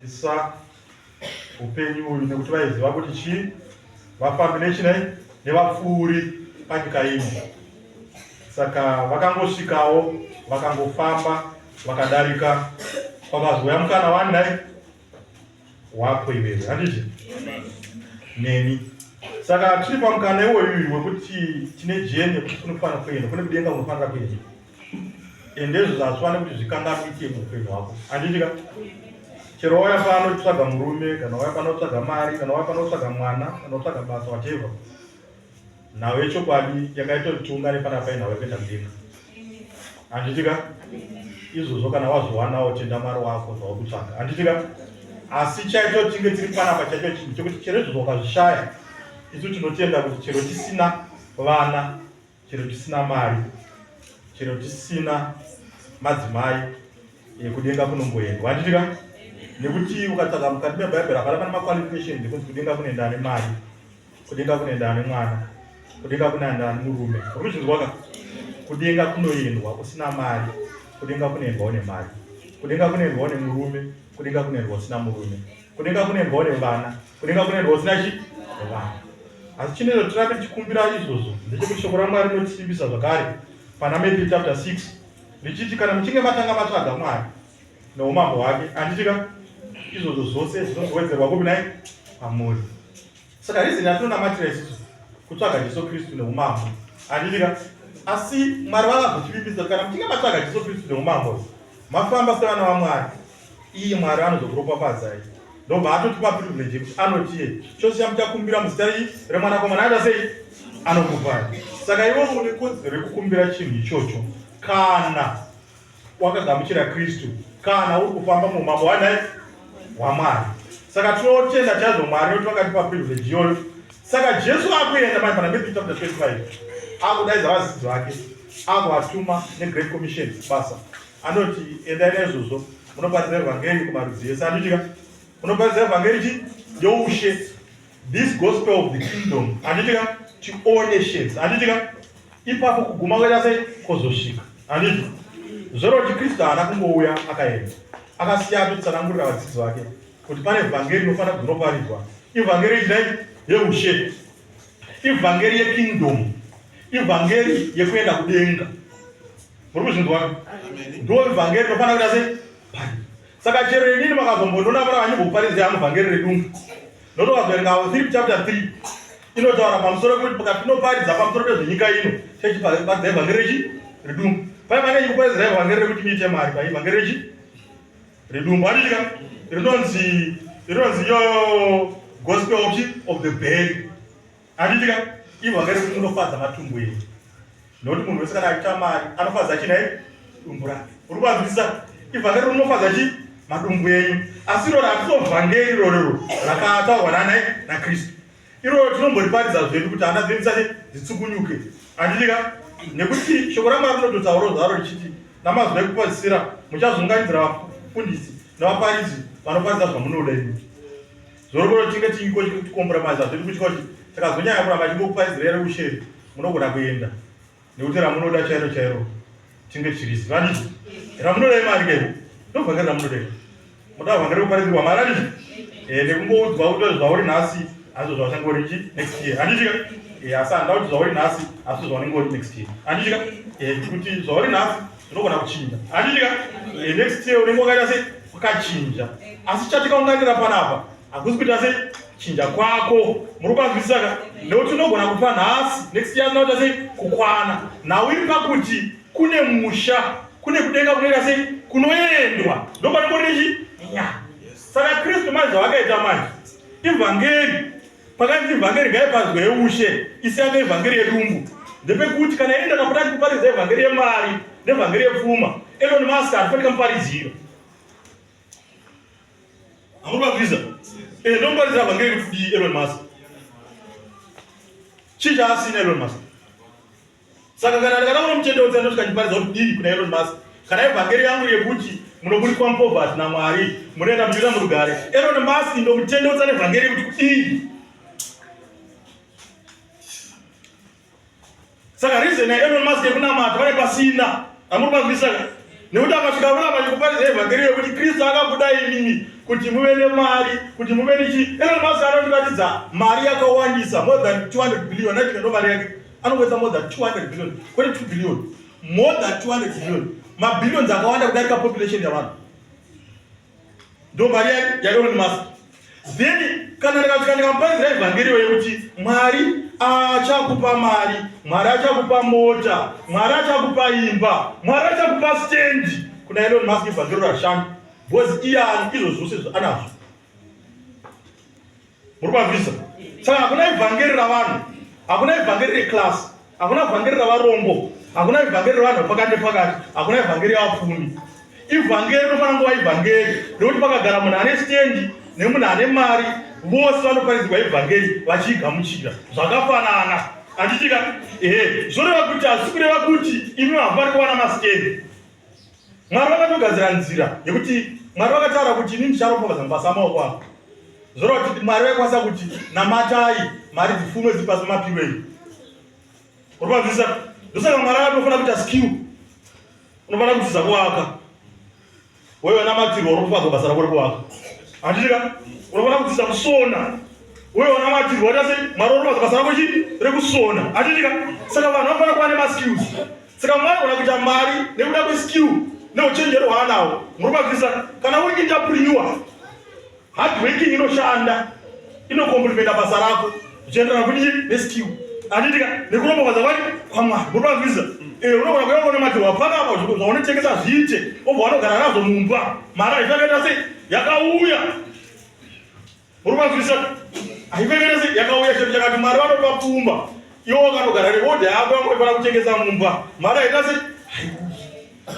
Isa upenyu uyu nekuti vaiziva kuti chii vafambi nechinai nevapfuuri panyika ino. Saka vakangosvikawo vakangofamba vakadarika kwakazouya mukana wandai wako iwewe, handiti neni. Saka tiri pamukana iwoyu wekuti tine jeni kuti kunofanira kuenda kune kudenga kunofanira kuenda, endezvo zvazvifane kuti zvikanganwike muupenyu hwako, handitika. Chero wauya pano kutsvaga murume, kana wauya pano kutsvaga mari, kana wauya pano kutsvaga mwana, kana kutsvaga basa, whatever, nhau yechokwadi yakaita kuti tiungane panapa inhau yekuenda mudenga, handitika. Izvozvo kana wazowanawo tendamaro wako zvawakutsvaga, handitika. Asi chaito tinge tiri panapa chaito chinhu chekuti chero izvozvo ukazvishaya, isu tinotenda kuti chero tisina vana, chero tisina mari, chero tisina madzimai, kudenga kunomboendwa, handitika. Nekuti ukatsvaga mukati mebhaibheri hapana pane maqualifications ekuti kudenga kunoenda ane mari, kudenga kunoenda ane mwana, kudenga kunoenda ane murume. Urikuzvinzwa? Kudenga kunoendwa usina mari, kudenga kunoendwa une mari, kudenga kunoendwa une murume, kudenga kunoendwa usina murume, kudenga kunoendwa une vana, kudenga kunoendwa usina chi vana. Asi chinezvo tinoda tichikumbira izvozvo ndechekuti shoko raMwari rinotisimbisa zvakare pana Matthew chapter 6 richiti kana muchinge matanga matsvaga Mwari neumambo hwake, handitika, izvozvo zvose zvinozowedzerwa kupi nai pamuri. Saka rizini yatinonamatira isusu kutsvaga Jesu Kristu neumambo, handitika. Asi Mwari vakazotivimbisa kana muchinge matsvaga Jesu Kristu neumambo, mafamba sevana vaMwari, iye Mwari anozokuropafadzai. Ndobva atotipa privilege yekuti anoti chose chamuchakumbira muzita remwanakomana aita sei anokupai. Saka iwe une kodzero yekukumbira chinhu ichocho kana wakagamuchira Kristu, kana uri kufamba muumambo hwanai hwaMwari. Saka tinotenda chaizvo Mwari nekuti vakatipa privilege iyoyo. Saka Jesu akuenda mai pana Matthew chapter 25 akudaidza vadzidzi vake akuvatuma neGreat Commission basa, anoti endai naizvozvo munoparidza evhangeri kumarudzi ese, handitika. Munoparidza evhangeri youshe, this gospel of the kingdom, handitika, to all nations, handitika. Ipapo kuguma kuita sei kwozosvika, handiti. Zvoro kuti Kristu haana kungouya akaenda akasiya atotsanangurira vadzidzi vake kuti pane evhangeri inofanira kunoparidzwa, evhangeri idai yeushe, evhangeri yekingdom, evhangeri yekuenda kudenga. Muri kuzvinzwa? Ndo evhangeri inofanira kuita sei pari. Saka chero inini makazombondoona vana vanyimboparidza yangu vhangeri redungu, ndotokazoverenga Philip chapter 3 inotaura pamusoro pekuti pakati tinoparidza pamusoro pezvenyika ino tichiparidza evhangeri redungu. Pai pane chikuparidza evhangeri rekuti muite mari pai evhangeri redungu, handitika. Rinonzi iyoyo gospel of the belly, handitika. Ivhangeri rekuti unofadza matumbu enyu, nokuti munhu wese kana achiita mari anofadza chinai dumbu rake. Uri kuvanzwisisa? Ivhangeri rinofadza chi madumbu enyu. Asi iro ratiso vhangeri iroro rakataurwa nanai naKristu, iroro tinomboriparidza zvedu kuti hana dzedu dzisati dzitsukunyuke, handitika. Nekuti shoko raMwari rinototaura zvaro richiti namazuva ekupedzisira muchazunganidzira vafundisi nevaparidzi vanoparidza zvamunoda imi. Zorokoro tinge tiiko tikomboromaiza zvedu kutya kuti takazonyanya kuramba chingokuparidzira ere ushere munogona kuenda, nekuti ramunoda chairo chairo tinge chirisi, handiti. Ramunoda imari kei ndovhangeri ramunoda, muda vhangeri kuparidzirwa mari, handiti. Nekungoudzwa kuti zvauri nhasi hazvo zvachangori chi next year, handitika. Asi handida kuti zvauri nhasi asi zvaunenge uri next year, handitika. Kuti zvauri nhasi zvinogona kuchinja, handitika. Next year unenge wakaita sei wakachinja, asi chatikaunganira panapa hakusi kuita sei chinja kwako. Muri kuvanzwisisa? Nekuti unogona kupa nhasi next year zvinoita sei kukwana. Nhau iri pakuti kune musha, kune kudenga kunoita sei kunoendwa, ndopanongori nya. Saka Kristu manje zvavakaita manje ivhangeri, pakanzi ivhangeri ngaiparidzwe yeushe isiyange ivhangeri yedumbu, ndepekuti kana enda kapotati kuparidza ivhangeri yemari nevhangeri yepfuma, Elon Musk hatifanika muparidziro. Hamuri kuvanzwisisa? Ndomuparidza vhangeri kuti Elon Musk chii chaasina Elon Musk. Saka kana ndakadaona muchendeudza ndosvika ndiparidza kuti dii kuna Elon Musk, kana evhangeri yangu yekuti munoburitwa mupoverty naMwari munoenda muchiita murugare, Elon Musk ndomutendeudza nevhangeri yekuti kudii. Saka reason yaElon Musk yekunamata pane pasina, hamuri kuvanzwisisa? Nekuti akasvika vana vachikuparidza evhangeri yekuti Kristu akakudai imimi kuti muve nemari, kuti muve nechi. Elon Musk anotiratidza mari yakawandisa, more than 200 billion. Nati ndo mari yake anongwedza more than 200 billion, kwete 2 billion, more than 200 billion. Mabillions akawanda kudarika population yavanhu. Ndo mari yake ya Elon Musk. Then kana ndikamuparidza evhangeri yekuti Mwari achakupa mari, Mwari achakupa mota, Mwari achakupa imba, Mwari achakupa stand. Kuna Elon Musk evhangeri rashanda, because iyani izvo zvose anazvo. Muri kunzwisisa? Saka hakuna evhangeri ravanhu, hakuna evhangeri reclass, hakuna evhangeri ravarombo, hakuna evhangeri ravanhu vapakati nepakati, hakuna evhangeri yavapfumi. Ivhangeri rinofanira kuva ivhangeri rekuti pakagara munhu ane stand nemunhu ane mari, vose vanoparidzirwa evhangeri vachigamuchira zvakafanana. Handitika zvoreva kuti hazisi kureva kuti imi hamufani kuwana masikeni. Mwari vakatogadzira nzira yekuti Mwari vakataura kuti inini ndicharopafadza mabasa amaoko ako. Zvoreva kuti Mwari vaikwanisa kuti namatai mari dzifume dzipasi mapirweni. Uri kunzwisisa? Ndosaka Mwari akatofanira kuita skill. Unofanira kudzidza kuwaka. Wewe namatirwa uropafadza basa rako rekuwaka. Handitika? Unofanira kudzidza kusona. Wewe unamatirwa tase Mwari uropafadza basa rako rekusona. Handitika? Saka vanhu vanofanira kuva nemaskills. Saka Mwari kuona kuita mari nekuda kweskill neuchenjeri hwaanawo. Muri kunzwisisa? Kana uri entrepreneur, hard working inoshanda, inokomplimenta basa rako zvichienderana kuti neskill. Handitika? Nekurongwa kwari kwaMwari. Muri kunzwisisa? Unogona kuona matirwa panapa zvaunotengesa zviite, obva vanogara nazvo mumba. Mari haifakaita sei yakauya. Muri kunzwisisa? Haifakaita sei yakauya. Chinhu chakati Mwari vanopa pfumba, iwo wakanogara nehodha yako yangoifana kutengesa mumba, mari haita sei haikuyi.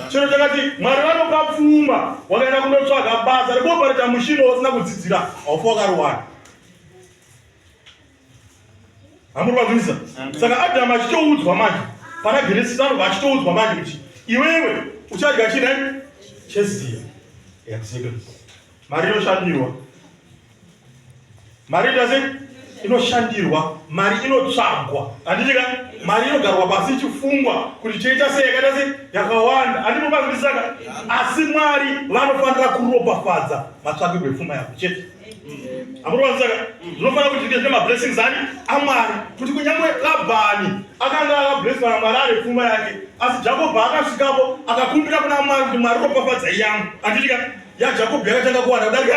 Chinhu chakati Mwari vanopa pfumba, wakaenda kundotsvaga basa rekuopareta mushini usina kudzidzira, haufa wakaruwana. Hamuri kunzwisisa? Saka Adhamu achitoudzwa manje, pana Genesis anobva achitoudzwa manje kuti iwewe uchadya china cheziya. Exactly. Mari inoshandirwa. Mari inoshandirwa, mari inotsvagwa. Handitika? Mari inogarwa pasi ichifungwa kuti choita sei yakaita sei yakawanda. Handinobazivisaka. Asi Mwari vanofanira kuropafadza matsvakirwe epfuma yako chete. Hamuri kunzwisisa? Zvinofanira kuti zvine mablessings ani aMwari, kuti kunyange Labhani akanga akablesswa naMwari ari pfuma yake, asi Jakobho akasvikapo akakumbira kuna Mwari kuti Mwari ropafadza yangu. Handitika? yaJakobho yakatanga kuwanda kudarika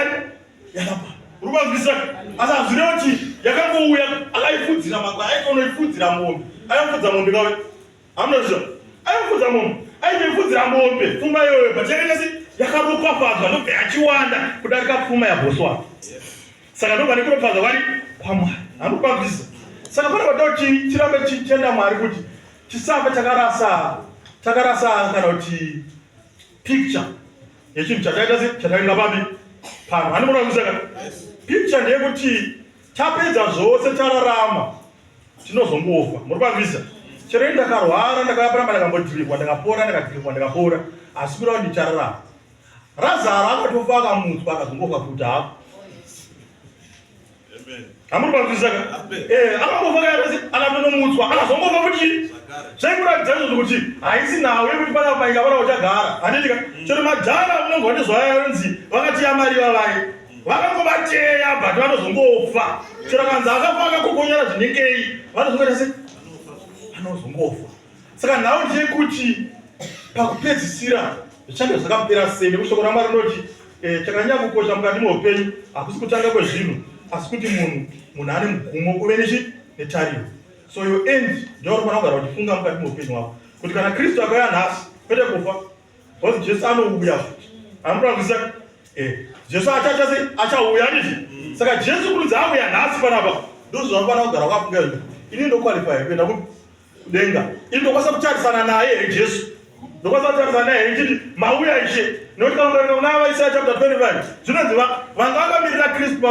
yaLabhani. Uri kunzwisisa? Asi hazvirevo kuti yakangouya akaifudzira makwai, aitonoifudzira mombe. Aifudza mombe kawe? Hamunozviziva? Aifudza mombe, aitoifudzira mombe. Pfuma iyoyo pachakaita sei yakaropafadzwa ndobva yachiwanda kudarika pfuma yabosi wake. Saka ndobva nekuropafadzwa kwari kwaMwari. Hamuri kunzwisisa? Saka pane kuda kuti tirambe tichitenda Mwari kuti tisafa takarasa kana kuti picture yechinhu chakaita sei chatainga pano. Handimuri kunzwisisa? Picture ndeyekuti tapedza zvose tararama tinozongofa. Muri kunzwisisa? Chero ndakarwara ndakaparamba ndakambodhirikwa ndakapora, asi kureva kuti ndichararama. Razaro akatofa akamutswa akazongofa futi hapo. Hamuri kunzwisisa? Akambofa akatonomutswa akazongofa futi. Zvaikuratidza izvozvo kuti haisi nhau yekuti pana painga pana uchagara. Handitika? Chero madhara munonzwa nezvayanzi vakati yamari vavai vakangovateya but vanozongofa. Chero kanzi akafa akakokonyara zvinengei vanozongoita sei vanozongofa. Saka nhau ndeyekuti pakupedzisira zvichange zvakapera sei, nekushoko raMwari rinoti chakanyanya kukosha mukati meupenyu hakusi kutanga kwezvinhu, asi kuti munhu ane mugumo kuve netariro. So your end ndio unofanira kugara uchifunga mukati meupenyu wako kuti kana Kristu akauya nhasi kwete kufa, because Jesu anouya futi. Hamuri kunzwisisa? Jesu achauya ndizvi. Saka Jesu kunzi auya nhasi panapa ndozvanofanira kugara wakafunga izvo. Ini ndokwalify kuenda kudenga. Ini ndokwanisa kutarisana naye Jesu. Ndokwanisa kutarisana naye ndichiti mauya Ishe. Nokuti kana kuna Isaya chapter 25 zvinonzi vanga vakamirira Kristu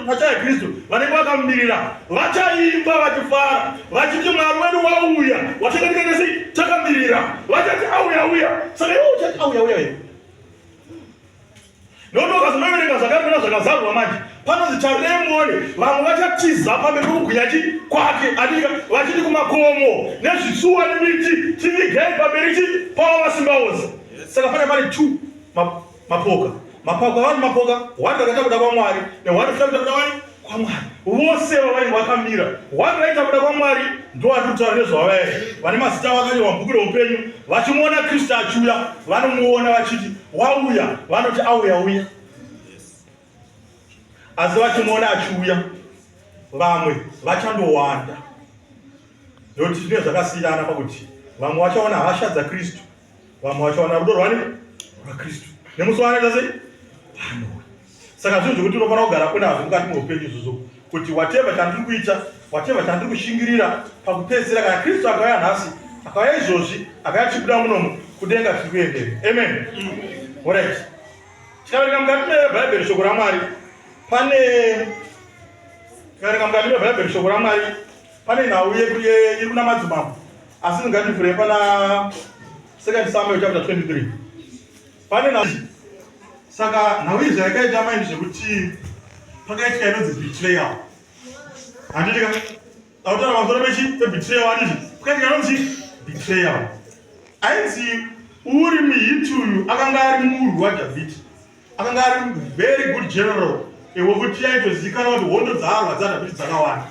pachaya Kristu, vanenge vakamirira vachaimba vachifara vachiti Mwari wedu wauya, wachakaita sei takamirira, vachati auya. Saka iwe uchati auya. Nokuti ukazonoverenga zvakamira zvakazarwa manje panonzi charemoni vamwe vachatiza pamberi pokubwinya kwake. Handika? Vachiti kumakomo nezvitsuwa nemiti tivigei pamberi pavo vasimba vose. Saka pane two mapoka. Mapoka wani mapoka, wani kakata kuda kwa Mwari, ne wani kakata kuda wani kwa Mwari. Wose wani wakamira. Wani kakata kuda kwa Mwari, ndo atuta nezwa wewe. Wani masita wakati wambukule upenyu, wachimuona Kristo achuya, wani muona wachiti, wauya, wani uti auya. Azi wachimuona achuya, vamwe, vachando wanda. Yoti zvino zvakasiyana pakuti vamwe vachaona hasha dzaKristu, vamwe vachaona rudo rwani rwaKristu. Nemuswana sei? Pano. Saka zvinhu zvokuti unofanira kugara kunazvo mukati mweupenyu izvozvo, kuti whatever chandiri kuita, whatever chandiri kushingirira pakupedzisira, kana Kristu akauya nhasi, akauya izvozvi, akauya chibuda munomu, kudenga tiri kuendera. Amen. Alright. Tikaverenga mukati mebhaibheri shoko raMwari, pane nhau iri kuna madzimambo, asi ngativhure pana 2 Samuel chapter 23. Pane nhau. Saka nhau izvi yakaita maindi zvekuti pakaitika inonzi betrayal. Handiti ka? Tautaura pamusoro pebetrayal handiti? Pakaitika inonzi betrayal. Ainzi uri muHiti uyu akanga ari murwi waDhavhidhi. Akanga ari very good general. Wekuti yaitozikanwa kuti hondo dzaarwa dzaDhavhidhi dzakawanda.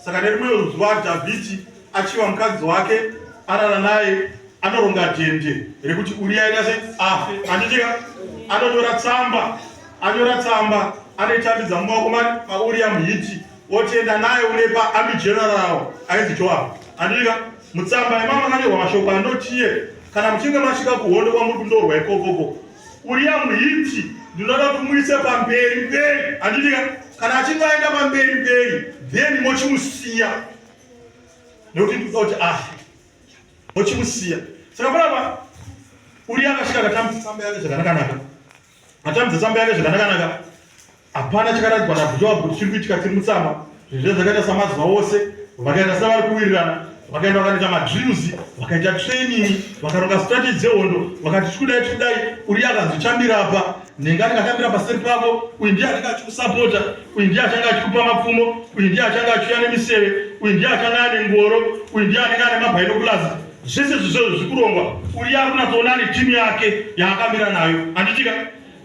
Saka nerimwe zuva Dhavhidhi achiwa mukadzi wake, arara naye, anoronga dhende rekuti Uria aita sei? Afe. Handitika? Anyora tsamba, anoitambidza mumaoko maUria muHiti, otienda naye unepa army general ainzi Joab. Handitika? Mutsamba imama makanyorwa mashoko anotiye, kana muchinge masvika kuhondo kwamuri kundorwa ikokoko, Uria muHiti ndinoda kuti muise pamberi. Handitika? Kana achinge aenda pamberi, then mochimusiya. Nekuti ndinoda kuti afe. Mochimusiya. Saka panapa Uria akasvika akatambidza tsamba yake zvakanaka. Atambidza tsamba yake zvakanaka. Hapana chakaradzwa naJoabhu kuti chiri kuitika tiri mutsamba. Zvezvo zvakaita samazuva ose, vakaita savari kuwirirana, vakaenda vakaita madrills, vakaita training, vakaronga strategy dzehondo, vakati tikudai, Uria akanzi chambira apa, nengati akatambira paseri pako, uyu ndiye anenge achikusapota, uyu ndiye achanga achikupa mapfumo, uyu ndiye achanga achiuya nemiseve, uyu ndiye achanga ane ngoro, uyu ndiye anenge ane mabhainokulazi. Zvese zvizvo zvikurongwa, Uria ari kunatsoona netimu yake yaakamira nayo. Handitika?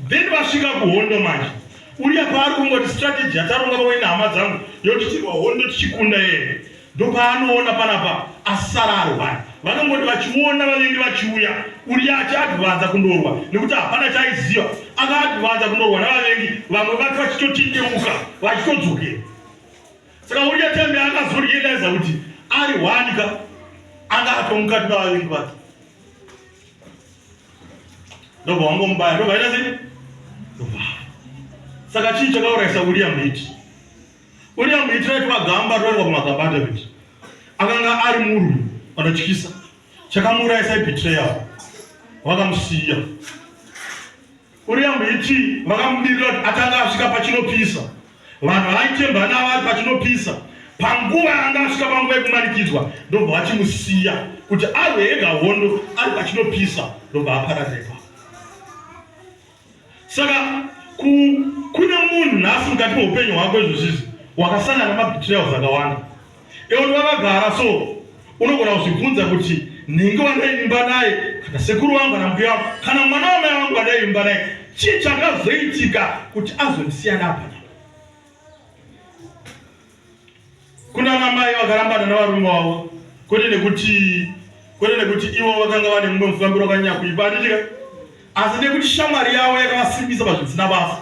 Then vasvika kuhondo manje. Uria paari kungoti strategy yataronga pamwe nehama dzangu yokuti tirwa hondo tichikunda yeye, ndopaanoona panapa asara arwani. Vanongoti vachiona vavengi vachiuya, Uria achiadvanza kundorwa, nekuti hapana chaaiziva. Akaadvanza kundorwa navavengi, vamwe vati vachitotideuka, vachitodzokera. Saka Uria tembe akazorealiza kuti ari wanika, anga atomukati navavengi vake. Ndobva vangomubaya, ndobva aita sei? Saka chii chakaurayisa Uria muHiti? Uria muHiti raiti magamba atowanikwa kumagamba aDhavhidhi. Akanga ari murwi anotyisa. Chakamuurayisa betrayal. Vakamusiya. Uria muHiti vakamudirira kuti atanga asvika pachinopisa. Vanhu vaitemba navo ari pachinopisa. Panguva yaanga asvika panguva yekumanikidzwa, ndobva vachimusiya kuti arwe ega hondo ari pachinopisa, ndobva aparadza ipapo. Saka kune munhu nhasi mukati meupenyu hwako izvozvizvi wakasangana namabetrayals akawanda. Iwe wakagara so unogona kuzvibvunza kuti nhinge wandaimba naye, kana sekuru wangu kana mbuya wangu kana mwana wamai wangu wandaimba naye, chii chakazoitika kuti azondisiya napa? Kuna anamai vakarambana navarume wavo, kwete nekuti ivo vakanga vane mumwe mufambiro wakanyanya kuipa, handitika? Asi nekuti shamwari yavo yakavasimbisa pazvisina basa.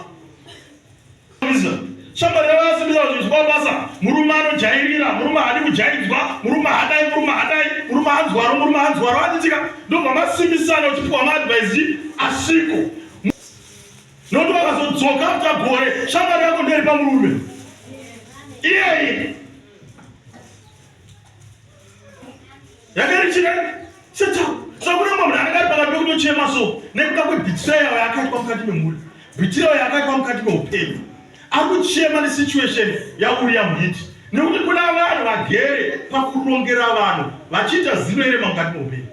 Shamwari yavo yakavasimbisa pazvisina basa. Murume anojairira, murume haadi kujaidzwa, murume hadai, murume hanzwaro, handitika? Ndobva masimbisana uchipiwa maadvaisi asiko. Nokuti vakazodzoka after gore, shamwari yako nderi pamurume iyeye yakarichira setau. Saka kune munhu anenge ari pakati pekutochema so nekuda kwebetrayal yakaitwa mukati memhuri, betrayal yakaitwa mukati meupenyu. Ari kuchema nesituation yaUria muHiti nekuti kuna vanhu vagere pakurongera vanhu vachiita zinorema mukati meupenyu.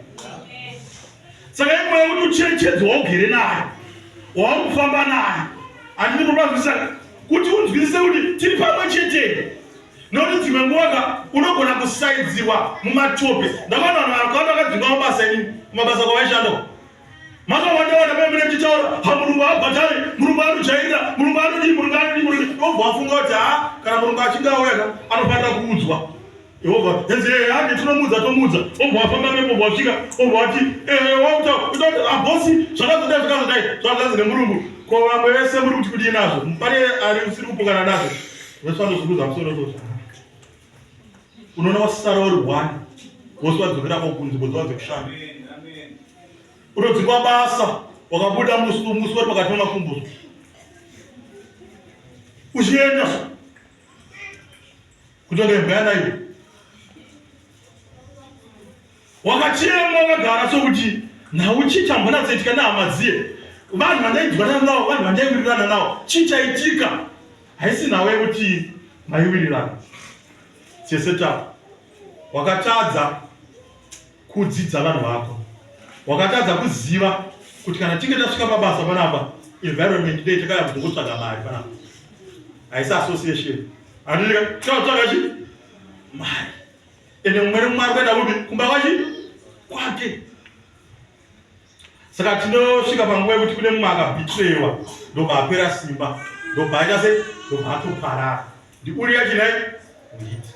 Saka imwe yekuti ucherechedze waugere naye, wauri kufamba naye, handinotobazivisana kuti unzwisise kuti tiri pamwe chete. Nokuti dzimwe nguva unogona kusaidziwa mumatope. Ndakaona vanhu vakawanda vakadzinga mabasa kwavaishanda Maka wanda pamene mchitaura hamurungu abatari murungu aruchaira murungu arudi obva afunga kuti kana murungu achinga auya anofanira kuudzwa Yehova henze handi tinomuudza obva afamba mepo obva asvika obva ati wauta abosi zvakazodai nemurungu ko vamwe vese muri kuti kudii nazvo pane ari usiri kupokana nazvo vesvanozungudza musoro toto unoona wasara uri 1 wose wadzokera kunzvimbo dzavo dzekushanda unodzikwa basa wakabuda musi wari pakati pemakumbuso uchienda kutonga imbwa iwe wakachema wakagara sokuti nauchi chambonatsoitika nehama dziye vanhu vandaidzwana navo vanhu vandaiwirirana navo chichaitika haisi nawe kuti maiwirirana chese tavo wakatadza kudzidza vanhu vako wakatadza kuziva kuti kana tinge tasvika pabasa panapa environment day takaya kuzotsvaga mari panapa haisi association handika tinotsvaga chi mari ende mumwe nemwari kuenda kupi kumba kwake saka tinosvika panguva yekuti kune mumwe akabhitreyiwa ndobva apera simba ndobva aita se ndobva atoparara ndiuriya chinai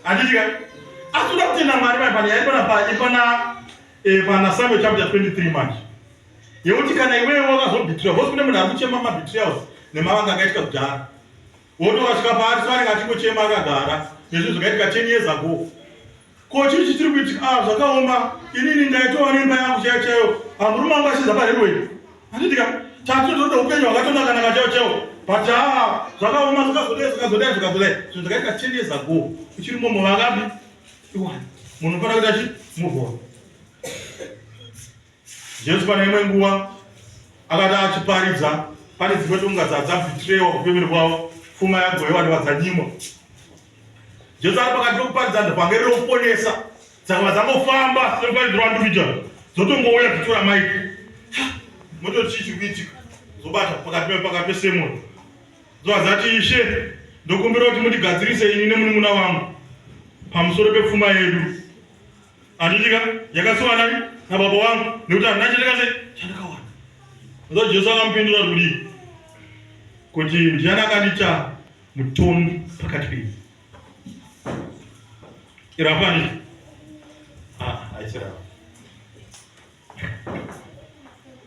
handitika asi uda kutenda mwari mai pana Samuel chapter 23 manje yekuti kana iwewe wakazobhitreyiwa vose kune munhu ari kuchema mabetrayals nemavanga akaitika kudhara wotokasvika paari soanenge achingochema akagara nezvinhu zvakaitika 10 years ago ko chii chitiri kuitika zvakaoma inini ndaitowa nemba yangu chaiyo murume wangu achiza paredway handitika tatotoda upenyu hwakatonaka chaiyo but zvakaoma zvakazodai zvinhu zvakaitika 10 years ago uchiri momo vakapi iwani munhu unofanira kuita chi muvhona Jesu pana imwe nguva akati achiparidza pane dzimwe tonga dzabhitreyiwa kupemeri kwavo pfuma yagoyiwa nevadzanyimwa Jesu ari pakati pekuparidza ndepanga rinoponesa saka vadzangofamba sevaidhiranduita dzotongouya kutora maiki mototi chii chiri kuitika zobata pakati pesemoni zovadzati Ishe ndokumbira kuti mundigadzirise ini nemunun'una wangu pamusoro pepfuma yedu handitika yakasiwa nani nababa wangu nekuti handina chandikase chandakawana zo Jesu akamupindura kudii kuti ndiani akandiita mutongi pakati penyu irapani haisirapa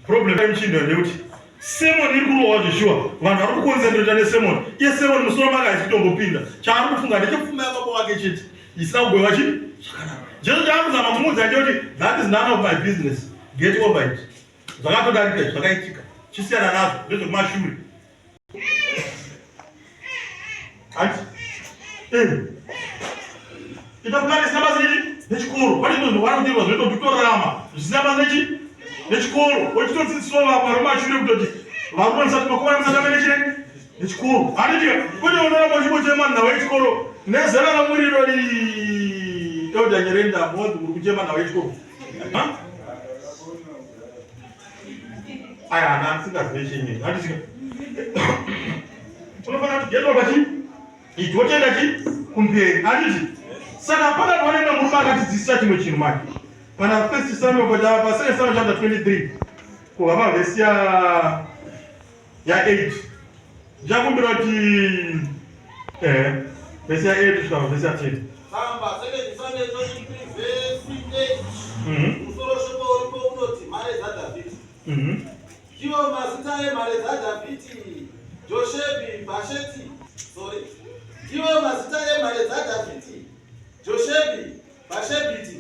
problem yemuchindo ndekuti semoni iri kurohwa Joshua vanhu vari kukonzentrata nesemoni iye semoni musoro make haisi kutombopinda chaari kufunga ndechepfuma yababa wake chete isina kugoyiwa chi zvakanaka Jesu chaakuzama kumuudza ndekuti that is none of my business get over it zvakatodarika zvakaitika chisiyana nazvo ndezvekumashure hati itakuva risina basa nechikoro pane zvinhu vari kudirwa zvinoita kutorarama zvisina basa nechikoro ochitodzidziswa vapa romashure kutoti varume musati makomana musati amenechei nechikoro handitika kuti unoramba chibochema nhau yechikoro nezera ramuriro Elder Nyerenda mwadzi muri kuchema nhau yechikoro aya hana asingazive chenye handitika unofanira kuti getwa pachi itotenda chi kumberi handiti saka pana paonenda murume akatidzidzisa chimwe chinhu make pana 1 Samuel pa 2 Samuel chapter 23 kuva mavhesi ya 8 ndichakumbira kuti vhesi ya 8 kusvika mavhesi ya 10 Samba 2 Samuel 23 verse 8 musoro shoko uripo unoti mhare dzaDhavhidhi ndiwo mazita emhare dzaDhavhidhi Joshebi Bhasheti ndiwo mazita emhare dzaDhavhidhi Joshebi Bhashebhiti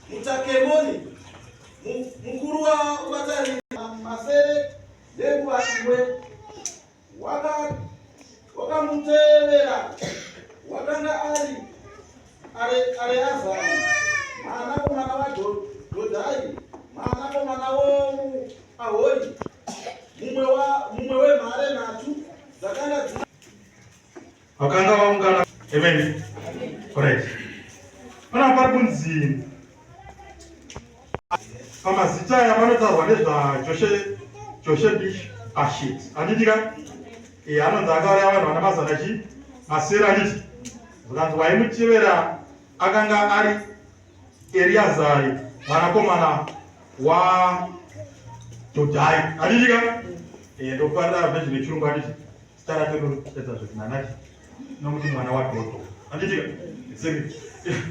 mutakemoni mukuru wavatari masere nenguva imwe wakamutevera wakanga ari Areazari mwanakomana waDhodhai mwanakomana waAhori mumwe wemhare nhatu dzakanga vakanga vaungana amen correct pana pari kunzi pamazita avanotarwa nezvaJoshebi Bhasheti handitika anonzi akauraya vanhu vana mazana chi masere handiti zvikanzi waimutevera akanga ari Eriazari mwanakomana Dhodhai. Handidika? Ndoparira version yechirungu handiti. Zita rake rinopedza zvoti Nanati. Nokuti mwana waDhodho. Handidika?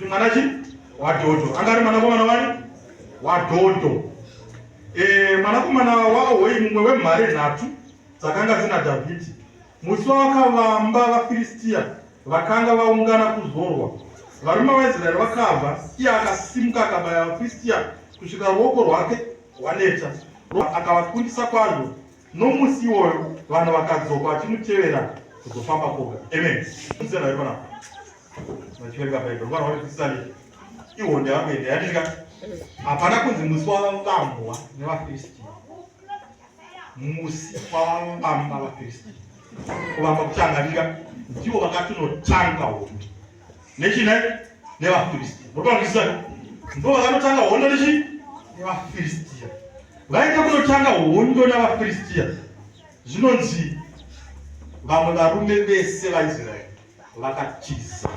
Mwana chi? waDhodho. Anga ari mwanakomana wani? waDhodho. Mwanakomana waHoi mumwe wemhare nhatu dzakanga dzina Dhavhidhi. Musi wavakavamba vaFiristia vakanga vaungana kuzorwa, varume vaIsraeri vakabva, iye akasimuka akabaya vaFiristia kusvika ruoko rwake rwaneta. Akavakundisa kwazvo. Nomusi iwoyo vanhu vakadzoka vachimutevera kuzofamba kwoga. Amen. Musena iri panapa. Vachiverenga Bhaibheri. Vanhu vachidzidzisana ihonde yavamende. Yandika? Hapana kunzi musi wavambwa nevaFiristia. Musi wavamba vaFiristia. Kuvamba kuchanganika ndivo vakatonotanga hondo. Nechina? NevaFiristia. Muripanzwisisa? Ndo vakanotanga hondo nechi? NevaFiristia. Vaita kunotanga hondo navaFiristia. Zvinonzi vamwe varume vese vaIsraeri vakatiza.